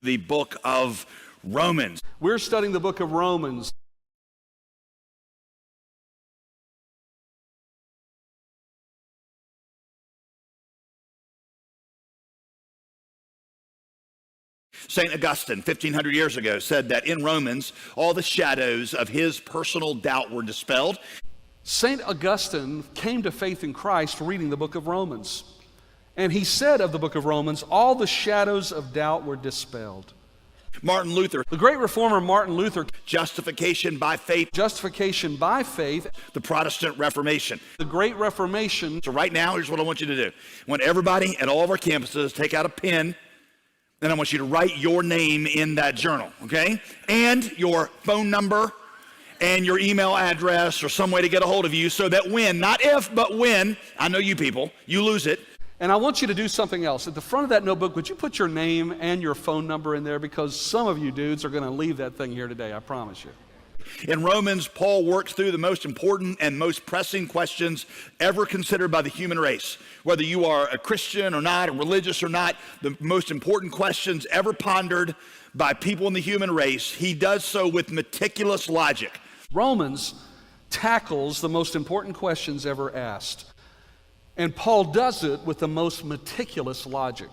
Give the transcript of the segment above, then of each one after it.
the book of Romans. We're studying the book of Romans. St. Augustine, 1,500 years ago, said that in Romans, all the shadows of his personal doubt were dispelled. St. Augustine came to faith in Christ reading the book of Romans. And he said of the book of Romans, all the shadows of doubt were dispelled. Martin Luther, The great reformer Martin Luther, justification by faith, justification by faith, the Protestant Reformation. the Great Reformation. So right now, here's what I want you to do. I want everybody at all of our campuses take out a pen, and I want you to write your name in that journal, okay? And your phone number and your email address or some way to get a hold of you so that when, not if, but when, I know you people, you lose it. And I want you to do something else. At the front of that notebook, would you put your name and your phone number in there? Because some of you dudes are going to leave that thing here today, I promise you. In Romans, Paul works through the most important and most pressing questions ever considered by the human race. Whether you are a Christian or not, or religious or not, the most important questions ever pondered by people in the human race, he does so with meticulous logic. Romans tackles the most important questions ever asked. And Paul does it with the most meticulous logic.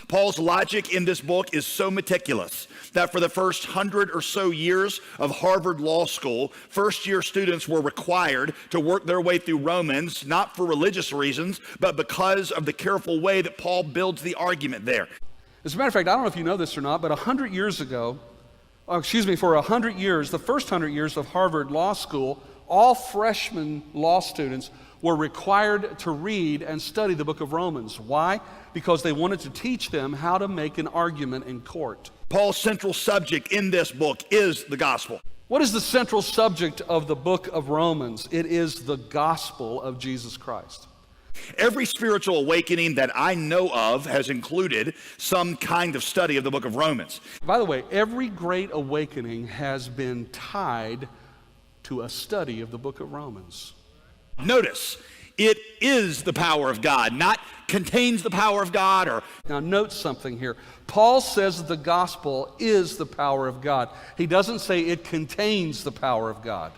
Paul's logic in this book is so meticulous that for the first 100 or so years of Harvard Law School, first-year students were required to work their way through Romans, not for religious reasons, but because of the careful way that Paul builds the argument there. As a matter of fact, I don't know if you know this or not, but 100 years ago, for 100 years, the first 100 years of Harvard Law School, all freshman law students were required to read and study the book of Romans. Why? Because they wanted to teach them how to make an argument in court. Paul's central subject in this book is the gospel. What is the central subject of the book of Romans? It is the gospel of Jesus Christ. Every spiritual awakening that I know of has included some kind of study of the book of Romans. By the way, every great awakening has been tied to a study of the book of Romans. Notice, it is the power of God, not contains the power of God or... Now note something here. Paul says that the gospel is the power of God. He doesn't say it contains the power of God.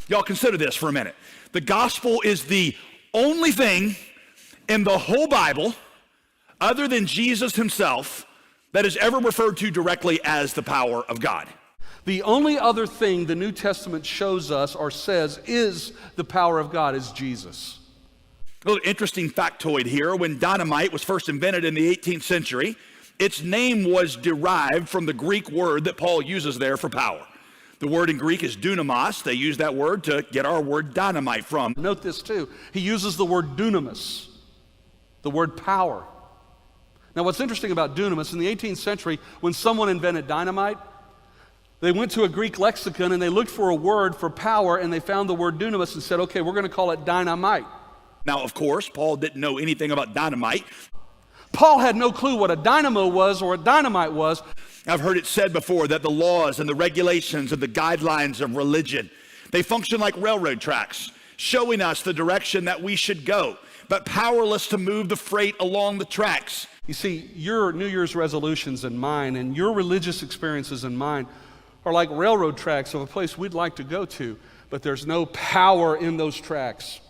Y'all consider this for a minute. The gospel is the only thing in the whole Bible, other than Jesus himself, that is ever referred to directly as the power of God. The only other thing the New Testament shows us or says is the power of God is Jesus. A little interesting factoid here. When dynamite was first invented in the 18th century, its name was derived from the Greek word that Paul uses there for power. The word in Greek is dunamos. They use that word to get our word dynamite from. Note this too. He uses the word dunamis, the word power. Now what's interesting about dunamis, in the 18th century, when someone invented dynamite, they went to a Greek lexicon and they looked for a word for power and they found the word dunamis and said, okay, we're going to call it dynamite. Now, of course, Paul didn't know anything about dynamite. Paul had no clue what a dynamo was or a dynamite was. I've heard it said before that the laws and the regulations and the guidelines of religion, they function like railroad tracks, showing us the direction that we should go, but powerless to move the freight along the tracks. You see, your New Year's resolutions and mine and your religious experiences and mine are like railroad tracks of a place we'd like to go to, but there's no power in those tracks.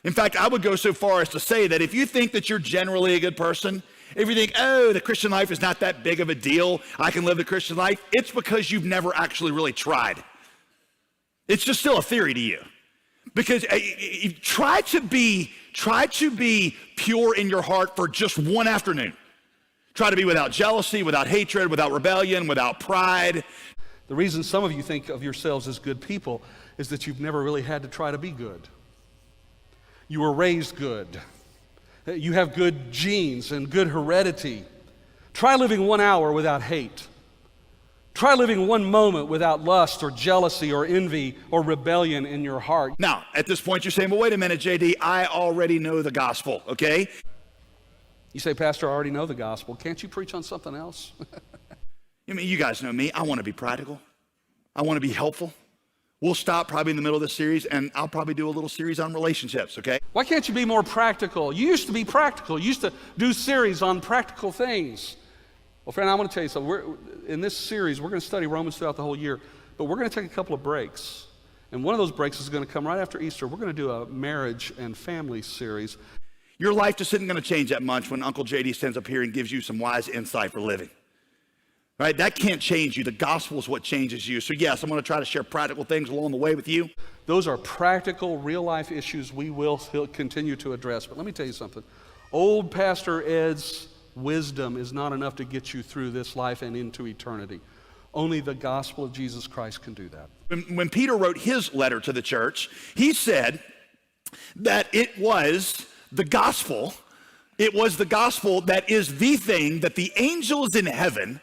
In fact, I would go so far as to say that if you think that you're generally a good person, if you think, oh, the Christian life is not that big of a deal, I can live the Christian life, it's because you've never actually really tried. It's just still a theory to you. Because try to be pure in your heart for just one afternoon. Try to be without jealousy, without hatred, without rebellion, without pride. The reason some of you think of yourselves as good people is that you've never really had to try to be good. You were raised good. You have good genes and good heredity. Try living 1 hour without hate. Try living one moment without lust or jealousy or envy or rebellion in your heart. Now, at this point, you're saying, well, wait a minute, JD, I already know the gospel, okay? You say, Pastor, I already know the gospel. Can't you preach on something else? I mean, you guys know me. I want to be practical. I want to be helpful. We'll stop probably in the middle of this series, and I'll probably do a little series on relationships, okay? Why can't you be more practical? You used to be practical. You used to do series on practical things. Well, friend, I want to tell you something. In this series, we're going to study Romans throughout the whole year, but we're going to take a couple of breaks. And one of those breaks is going to come right after Easter. We're going to do a marriage and family series. Your life just isn't going to change that much when Uncle JD stands up here and gives you some wise insight for living. Right? That can't change you. The gospel is what changes you. So yes, I'm going to try to share practical things along the way with you. Those are practical, real-life issues we will continue to address. But let me tell you something. Old Pastor Ed's wisdom is not enough to get you through this life and into eternity. Only the gospel of Jesus Christ can do that. When Peter wrote his letter to the church, he said that it was the gospel that is the thing that the angels in heaven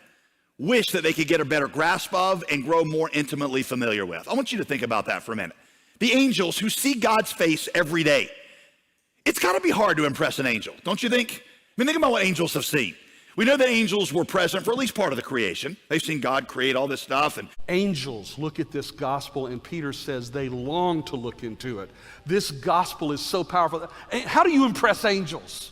wish that they could get a better grasp of and grow more intimately familiar with. I want you to think about that for a minute. The angels who see God's face every day. It's got to be hard to impress an angel, don't you think? I mean, think about what angels have seen. We know that angels were present for at least part of the creation. They've seen God create all this stuff. And angels look at this gospel, and Peter says they long to look into it. This gospel is so powerful. How do you impress angels?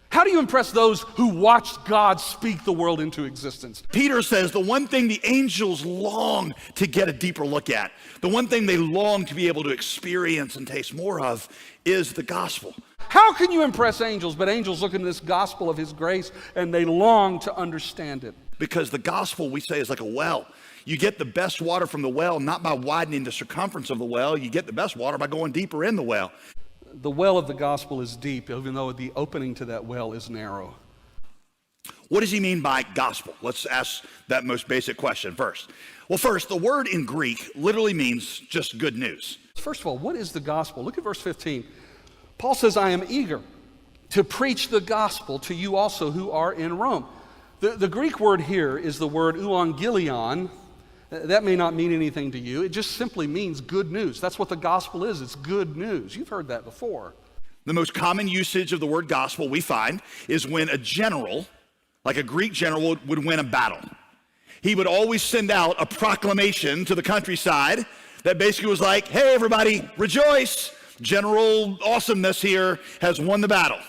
How do you impress those who watched God speak the world into existence? Peter says the one thing the angels long to get a deeper look at, the one thing they long to be able to experience and taste more of is the gospel. How can you impress angels? But angels look into this gospel of his grace and they long to understand it. Because the gospel, we say, is like a well. You get the best water from the well, not by widening the circumference of the well. You get the best water by going deeper in the well. The well of the gospel is deep, even though the opening to that well is narrow. What does he mean by gospel? Let's ask that most basic question first. Well, first, the word in Greek literally means just good news. First of all, what is the gospel? Look at verse 15. Paul says, I am eager to preach the gospel to you also who are in Rome. The Greek word here is the word euangelion. That may not mean anything to you. It just simply means good news. That's what the gospel is. It's good news. You've heard that before. The most common usage of the word gospel we find is when a general, like a Greek general, would win a battle. He would always send out a proclamation to the countryside that basically was like, hey, everybody, rejoice. General awesomeness here has won the battle.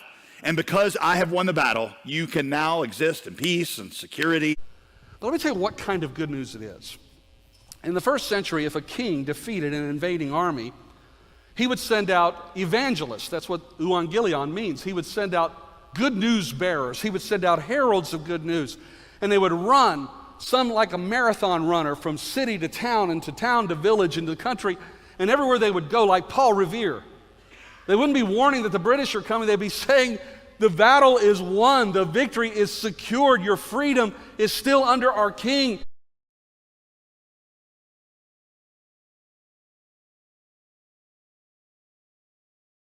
And because I have won the battle, you can now exist in peace and security. But let me tell you what kind of good news it is. In the first century, if a king defeated an invading army, he would send out evangelists. That's what euangelion means. He would send out good news bearers. He would send out heralds of good news. And they would run, some like a marathon runner, from city to town and to village and to country. And everywhere they would go, like Paul Revere, they wouldn't be warning that the British are coming. They'd be saying, the battle is won. The victory is secured. Your freedom is still under our king.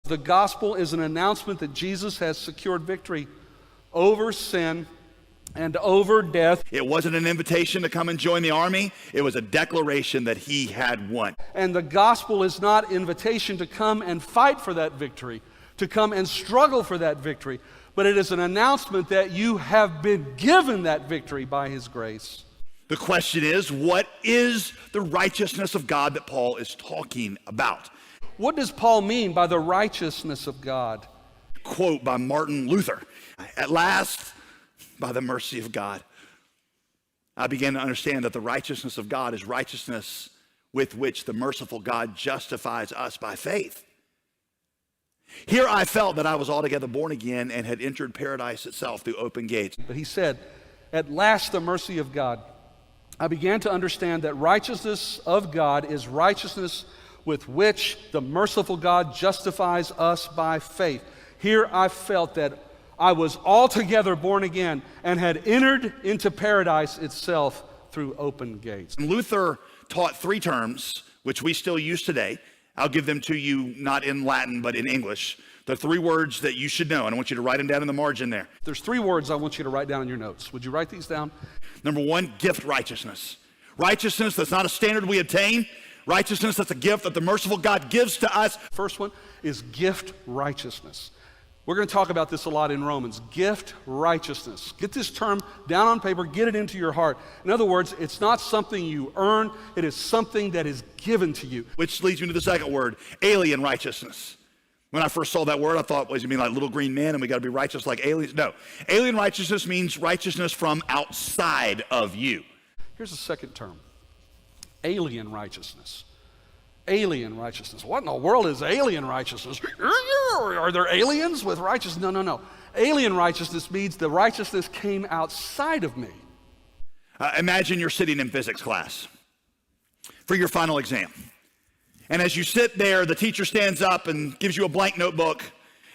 The gospel is an announcement that Jesus has secured victory over sin and over death. It wasn't an invitation to come and join the army. It was a declaration that he had won. And the gospel is not invitation to come and fight for that victory, to come and struggle for that victory, but it is an announcement that you have been given that victory by his grace. The question is, what is the righteousness of God that Paul is talking about? What does Paul mean by the righteousness of God? Quote by Martin Luther, at last, by the mercy of God, I began to understand that the righteousness of God is righteousness with which the merciful God justifies us by faith. Here I felt that I was altogether born again and had entered paradise itself through open gates. But he said, at last the mercy of God. I began to understand that righteousness of God is righteousness with which the merciful God justifies us by faith. Here I felt that I was altogether born again and had entered into paradise itself through open gates. Luther taught three terms, which we still use today. I'll give them to you not in Latin, but in English. The three words that you should know, and I want you to write them down in the margin there. There's three words I want you to write down in your notes. Would you write these down? Number one, gift righteousness. Righteousness that's not a standard we obtain. Righteousness that's a gift that the merciful God gives to us. First one is gift righteousness. We're going to talk about this a lot in Romans. Gift righteousness. Get this term down on paper, get it into your heart. In other words, it's not something you earn, it is something that is given to you. Which leads me to the second word, alien righteousness. When I first saw that word, I thought, what does it mean, like little green men and we got to be righteous like aliens? No. Alien righteousness means righteousness from outside of you. Here's a second term. Alien righteousness. Alien righteousness. What in the world is alien righteousness? Are there aliens with righteousness? No. Alien righteousness means the righteousness came outside of me. Imagine you're sitting in physics class for your final exam. And as you sit there, the teacher stands up and gives you a blank notebook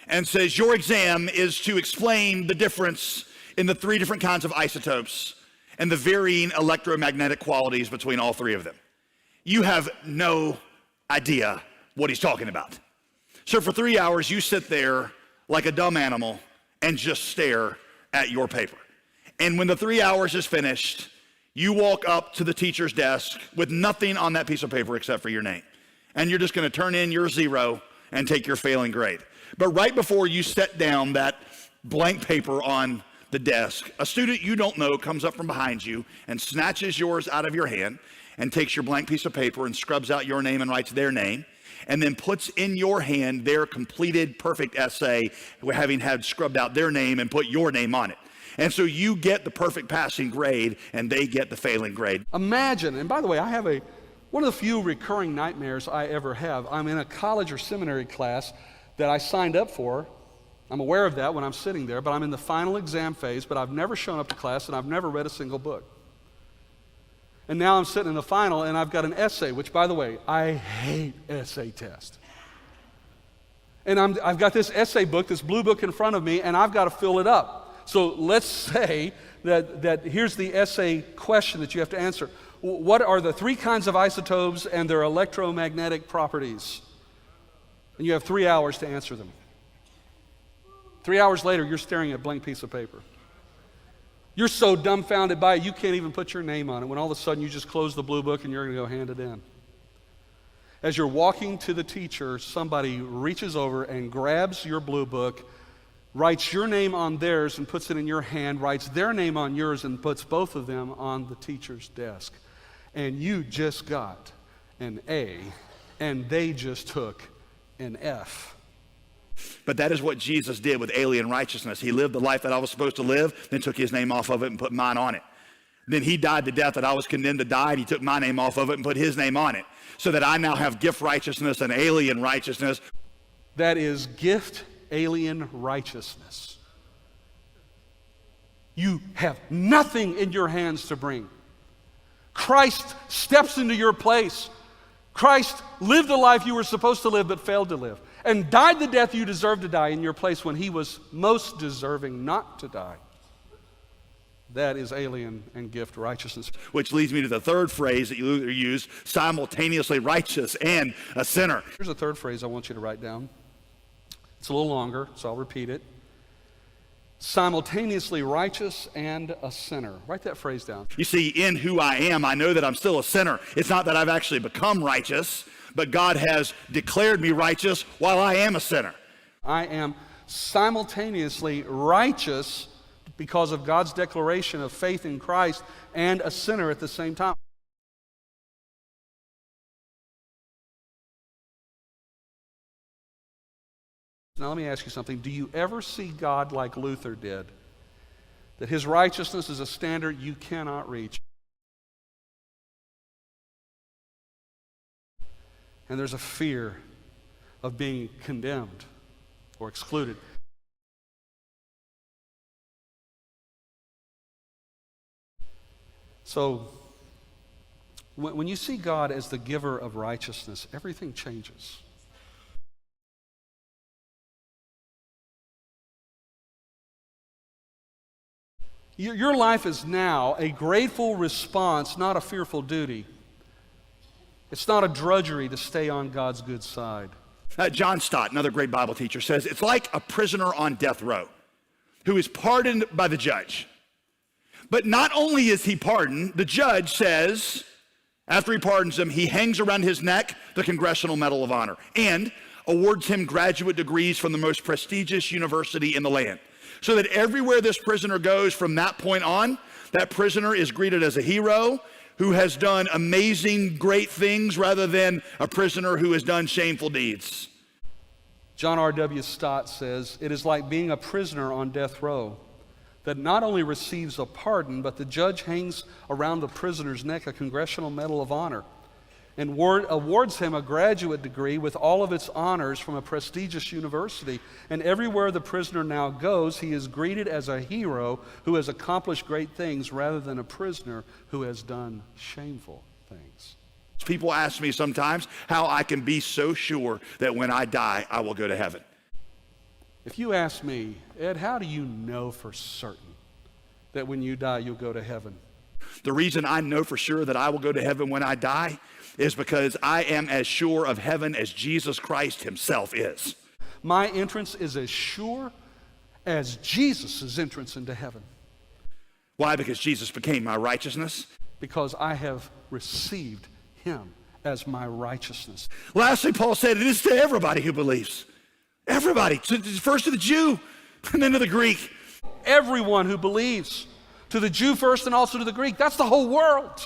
and says, your exam is to explain the difference in the 3 different kinds of isotopes and the varying electromagnetic qualities between all 3 of them. You have no idea what he's talking about. So for 3 hours, you sit there like a dumb animal and just stare at your paper. And when the 3 hours is finished, you walk up to the teacher's desk with nothing on that piece of paper except for your name. And you're just going to turn in your 0 and take your failing grade. But right before you set down that blank paper on the desk, a student you don't know comes up from behind you and snatches yours out of your hand and takes your blank piece of paper and scrubs out your name and writes their name, and then puts in your hand their completed perfect essay, having had scrubbed out their name and put your name on it. And so you get the perfect passing grade and they get the failing grade. Imagine, and by the way, I have one of the few recurring nightmares I ever have. I'm in a college or seminary class that I signed up for. I'm aware of that when I'm sitting there, but I'm in the final exam phase, but I've never shown up to class and I've never read a single book. And now I'm sitting in the final and I've got an essay, which, by the way, I hate essay tests. And I've got this essay book, this blue book in front of me, and I've got to fill it up. So let's say that here's the essay question that you have to answer. What are the 3 kinds of isotopes and their electromagnetic properties? And you have 3 hours to answer them. 3 hours later, you're staring at a blank piece of paper. You're so dumbfounded by it, you can't even put your name on it, when all of a sudden you just close the blue book and you're going to go hand it in. As you're walking to the teacher, somebody reaches over and grabs your blue book, writes your name on theirs and puts it in your hand, writes their name on yours and puts both of them on the teacher's desk. And you just got an A, and they just took an F. But that is what Jesus did with alien righteousness. He lived the life that I was supposed to live, then took his name off of it and put mine on it. Then he died the death that I was condemned to die, and he took my name off of it and put his name on it, so that I now have gift righteousness and alien righteousness. That is gift alien righteousness. You have nothing in your hands to bring. Christ steps into your place. Christ lived the life you were supposed to live but failed to live, and died the death you deserved to die in your place when he was most deserving not to die. That is alien and gift righteousness. Which leads me to the third phrase that you use, simultaneously righteous and a sinner. Here's a third phrase I want you to write down. It's a little longer, so I'll repeat it. Simultaneously righteous and a sinner. Write that phrase down. You see, in who I am, I know that I'm still a sinner. It's not that I've actually become righteous, but God has declared me righteous while I am a sinner. I am simultaneously righteous because of God's declaration of faith in Christ and a sinner at the same time. Now let me ask you something. Do you ever see God like Luther did? That his righteousness is a standard you cannot reach. And there's a fear of being condemned or excluded. So, when you see God as the giver of righteousness, everything changes. Your life is now a grateful response, not a fearful duty. It's not a drudgery to stay on God's good side. John Stott, another great Bible teacher, says it's like a prisoner on death row who is pardoned by the judge. But not only is he pardoned, the judge says, after he pardons him, he hangs around his neck the Congressional Medal of Honor and awards him graduate degrees from the most prestigious university in the land. So that everywhere this prisoner goes from that point on, that prisoner is greeted as a hero who has done amazing, great things rather than a prisoner who has done shameful deeds. John R.W. Stott says, "It is like being a prisoner on death row that not only receives a pardon, but the judge hangs around the prisoner's neck a Congressional Medal of Honor and awards him a graduate degree with all of its honors from a prestigious university. And everywhere the prisoner now goes, he is greeted as a hero who has accomplished great things rather than a prisoner who has done shameful things." People ask me sometimes how I can be so sure that when I die, I will go to heaven. If you ask me, "Ed, how do you know for certain that when you die, you'll go to heaven?" The reason I know for sure that I will go to heaven when I die is because I am as sure of heaven as Jesus Christ himself is. My entrance is as sure as Jesus' entrance into heaven. Why? Because Jesus became my righteousness. Because I have received him as my righteousness. Lastly, Paul said it is to everybody who believes. Everybody. First to the Jew, and then to the Greek. Everyone who believes. To the Jew first and also to the Greek. That's the whole world.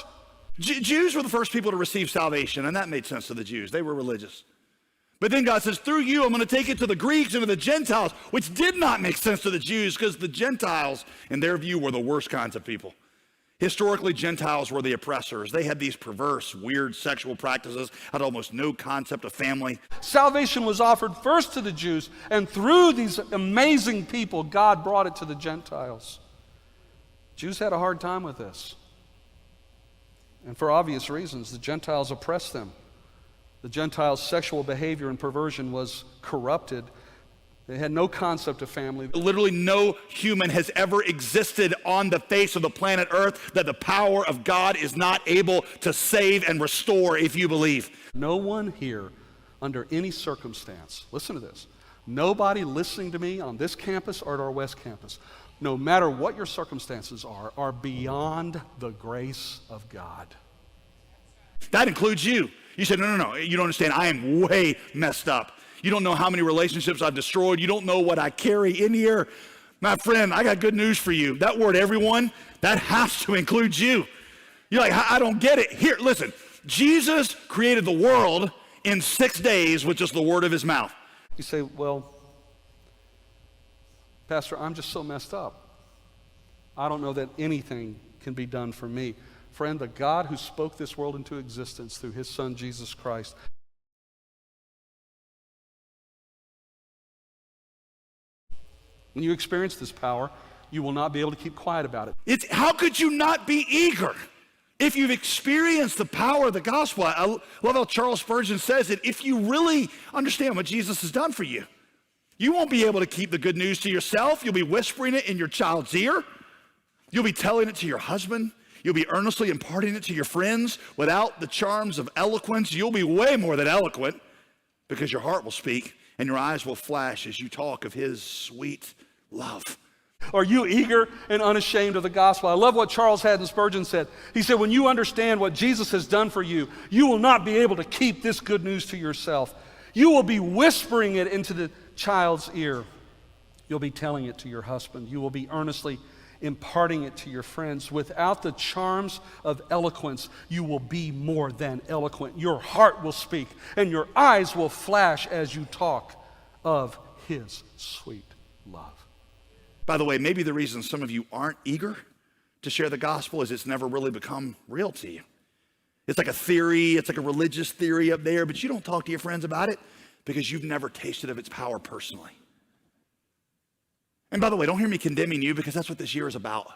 Jews were the first people to receive salvation, and that made sense to the Jews. They were religious. But then God says, through you, I'm going to take it to the Greeks and to the Gentiles, which did not make sense to the Jews because the Gentiles, in their view, were the worst kinds of people. Historically, Gentiles were the oppressors. They had these perverse, weird sexual practices, had almost no concept of family. Salvation was offered first to the Jews, and through these amazing people, God brought it to the Gentiles. Jews had a hard time with this. And for obvious reasons, the Gentiles oppressed them. The Gentiles' sexual behavior and perversion was corrupted. They had no concept of family. Literally no human has ever existed on the face of the planet Earth that the power of God is not able to save and restore if you believe. No one here, under any circumstance, listen to this, nobody listening to me on this campus or at our West Campus, no matter what your circumstances are beyond the grace of God. That includes you. You said, no, you don't understand. I am way messed up. You don't know how many relationships I've destroyed. You don't know what I carry in here. My friend, I got good news for you. That word, everyone, that has to include you. You're like, I don't get it. Here, listen. Jesus created the world in 6 days with just the word of his mouth. You say, well, Pastor, I'm just so messed up. I don't know that anything can be done for me. Friend, the God who spoke this world into existence through his Son, Jesus Christ, when you experience this power, you will not be able to keep quiet about it. How could you not be eager if you've experienced the power of the gospel? I love how Charles Spurgeon says it. If you really understand what Jesus has done for you, you won't be able to keep the good news to yourself. You'll be whispering it in your child's ear. You'll be telling it to your husband. You'll be earnestly imparting it to your friends. Without the charms of eloquence, you'll be way more than eloquent because your heart will speak and your eyes will flash as you talk of his sweet love. Are you eager and unashamed of the gospel? I love what Charles Haddon Spurgeon said. He said, when you understand what Jesus has done for you, you will not be able to keep this good news to yourself. You will be whispering it into the child's ear. You'll be telling it to your husband. You will be earnestly imparting it to your friends. Without the charms of eloquence, you will be more than eloquent. Your heart will speak, and your eyes will flash as you talk of his sweet love. By the way, maybe the reason some of you aren't eager to share the gospel is it's never really become real to you. It's like a theory, it's like a religious theory up there, but you don't talk to your friends about it because you've never tasted of its power personally. And by the way, don't hear me condemning you because that's what this year is about.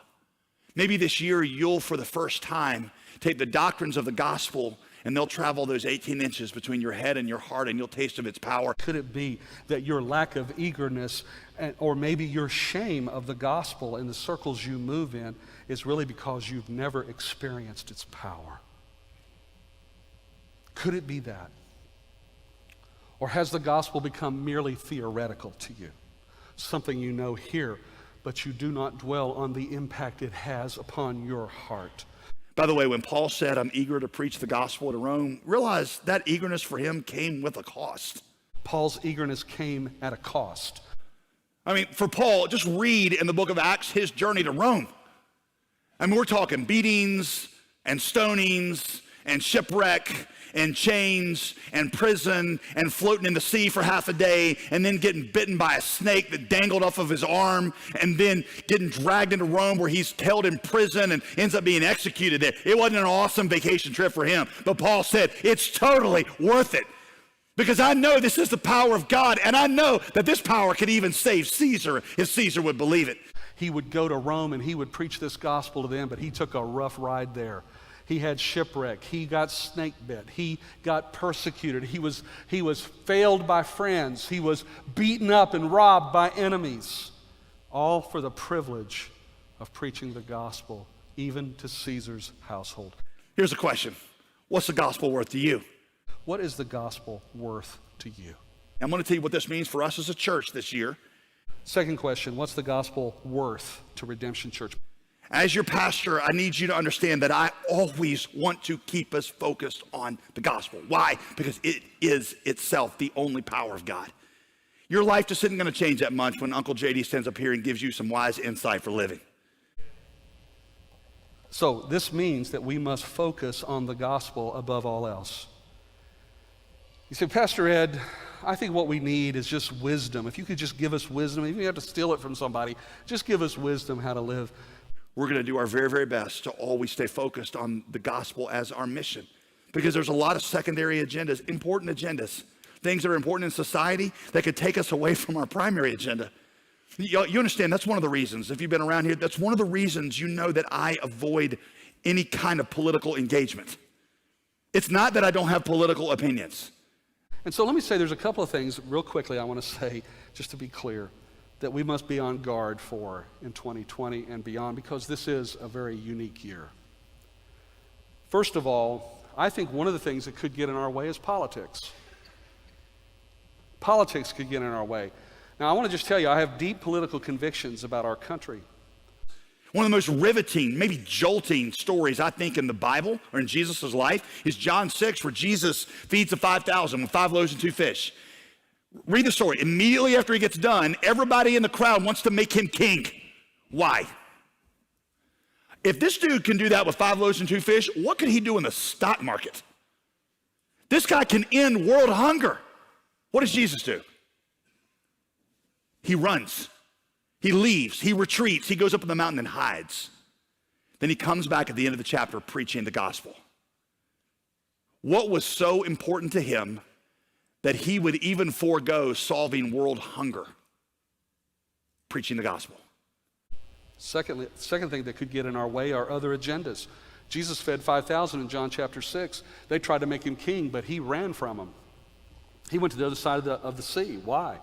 Maybe this year you'll, for the first time, take the doctrines of the gospel and they'll travel those 18 inches between your head and your heart and you'll taste of its power. Could it be that your lack of eagerness or maybe your shame of the gospel in the circles you move in is really because you've never experienced its power? Could it be that? Or has the gospel become merely theoretical to you? Something you know here, but you do not dwell on the impact it has upon your heart. By the way, when Paul said, I'm eager to preach the gospel to Rome, realize that eagerness for him came with a cost. Paul's eagerness came at a cost. I mean, for Paul, just read in the book of Acts his journey to Rome. I mean, we're talking beatings and stonings and shipwreck and chains and prison and floating in the sea for half a day and then getting bitten by a snake that dangled off of his arm and then getting dragged into Rome where he's held in prison and ends up being executed there. It wasn't an awesome vacation trip for him, but Paul said it's totally worth it because I know this is the power of God, and I know that this power could even save Caesar if Caesar would believe it. He would go to Rome and he would preach this gospel to them, but he took a rough ride there. He had shipwreck. He got snake bit. He got persecuted. He was failed by friends. He was beaten up and robbed by enemies, all for the privilege of preaching the gospel, even to Caesar's household. Here's a question. What's the gospel worth to you? What is the gospel worth to you? I'm going to tell you what this means for us as a church this year. Second question, what's the gospel worth to Redemption Church? As your pastor, I need you to understand that I always want to keep us focused on the gospel. Why? Because it is itself the only power of God. Your life just isn't going to change that much when Uncle JD stands up here and gives you some wise insight for living. So this means that we must focus on the gospel above all else. You say, Pastor Ed, I think what we need is just wisdom. If you could just give us wisdom, even if you have to steal it from somebody, just give us wisdom how to live. We're going to do our very, very best to always stay focused on the gospel as our mission. Because there's a lot of secondary agendas, important agendas, things that are important in society that could take us away from our primary agenda. You understand, that's one of the reasons, if you've been around here, that's one of the reasons you know that I avoid any kind of political engagement. It's not that I don't have political opinions. And so let me say there's a couple of things real quickly I want to say, just to be clear, that we must be on guard for in 2020 and beyond, because this is a very unique year. First of all, I think one of the things that could get in our way is politics. Politics could get in our way. Now, I want to just tell you, I have deep political convictions about our country. One of the most riveting, maybe jolting stories, I think, in the Bible or in Jesus' life is John 6, where Jesus feeds the 5,000 with 5 loaves and 2 fish. Read the story. Immediately after he gets done, everybody in the crowd wants to make him king. Why? If this dude can do that with 5 loaves and 2 fish, what could he do in the stock market? This guy can end world hunger. What does Jesus do? He runs. He leaves. He retreats. He goes up on the mountain and hides. Then he comes back at the end of the chapter preaching the gospel. What was so important to him that he would even forego solving world hunger, preaching the gospel? Second thing that could get in our way are other agendas. Jesus fed 5,000 in John chapter 6. They tried to make him king, but he ran from them. He went to the other side of the sea. Why?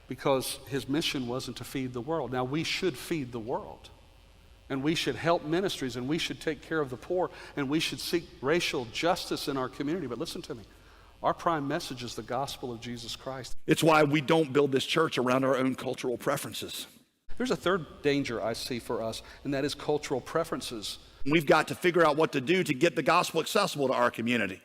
Because his mission wasn't to feed the world. Now, we should feed the world, and we should help ministries, and we should take care of the poor, and we should seek racial justice in our community. But listen to me. Our prime message is the gospel of Jesus Christ. It's why we don't build this church around our own cultural preferences. There's a third danger I see for us, and that is cultural preferences. We've got to figure out what to do to get the gospel accessible to our community.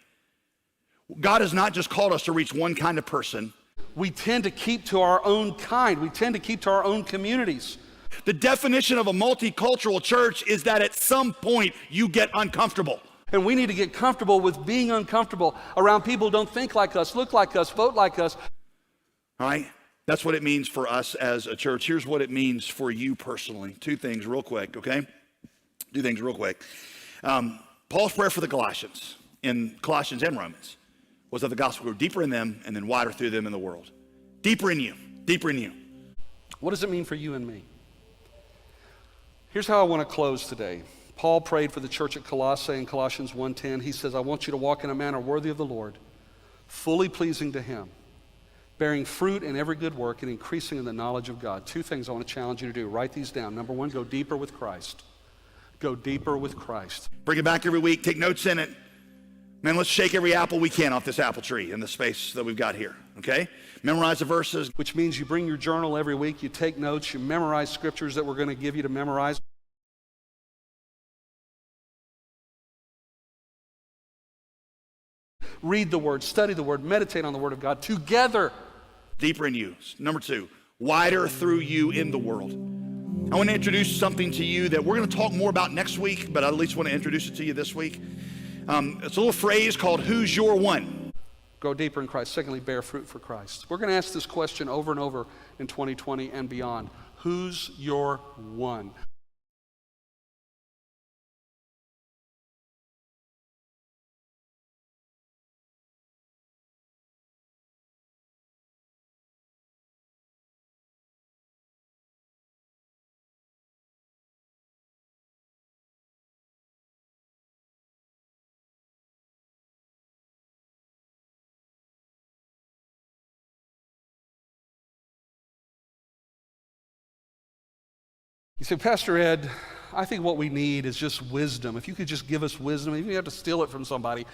God has not just called us to reach one kind of person. We tend to keep to our own kind. We tend to keep to our own communities. The definition of a multicultural church is that at some point you get uncomfortable. And we need to get comfortable with being uncomfortable around people who don't think like us, look like us, vote like us. All right? That's what it means for us as a church. Here's what it means for you personally. 2 things real quick, okay? 2 things real quick. Paul's prayer for the Colossians, in Colossians and Romans, was that the gospel would go deeper in them and then wider through them in the world. Deeper in you, deeper in you. What does it mean for you and me? Here's how I want to close today. Paul prayed for the church at Colossae in Colossians 1:10. He says, I want you to walk in a manner worthy of the Lord, fully pleasing to him, bearing fruit in every good work and increasing in the knowledge of God. 2 things I want to challenge you to do. Write these down. Number 1, go deeper with Christ. Go deeper with Christ. Bring it back every week. Take notes in it. Man, let's shake every apple we can off this apple tree in the space that we've got here, okay? Memorize the verses. Which means you bring your journal every week, you take notes, you memorize scriptures that we're going to give you to memorize. Read the Word, study the Word, meditate on the Word of God together. Deeper in you. Number 2, wider through you in the world. I want to introduce something to you that we're going to talk more about next week, but I at least want to introduce it to you this week. It's a little phrase called "Who's your one?" Grow deeper in Christ. Secondly, bear fruit for Christ. We're going to ask this question over and over in 2020 and beyond. Who's your one? You say, Pastor Ed, I think what we need is just wisdom. If you could just give us wisdom, even if you have to steal it from somebody,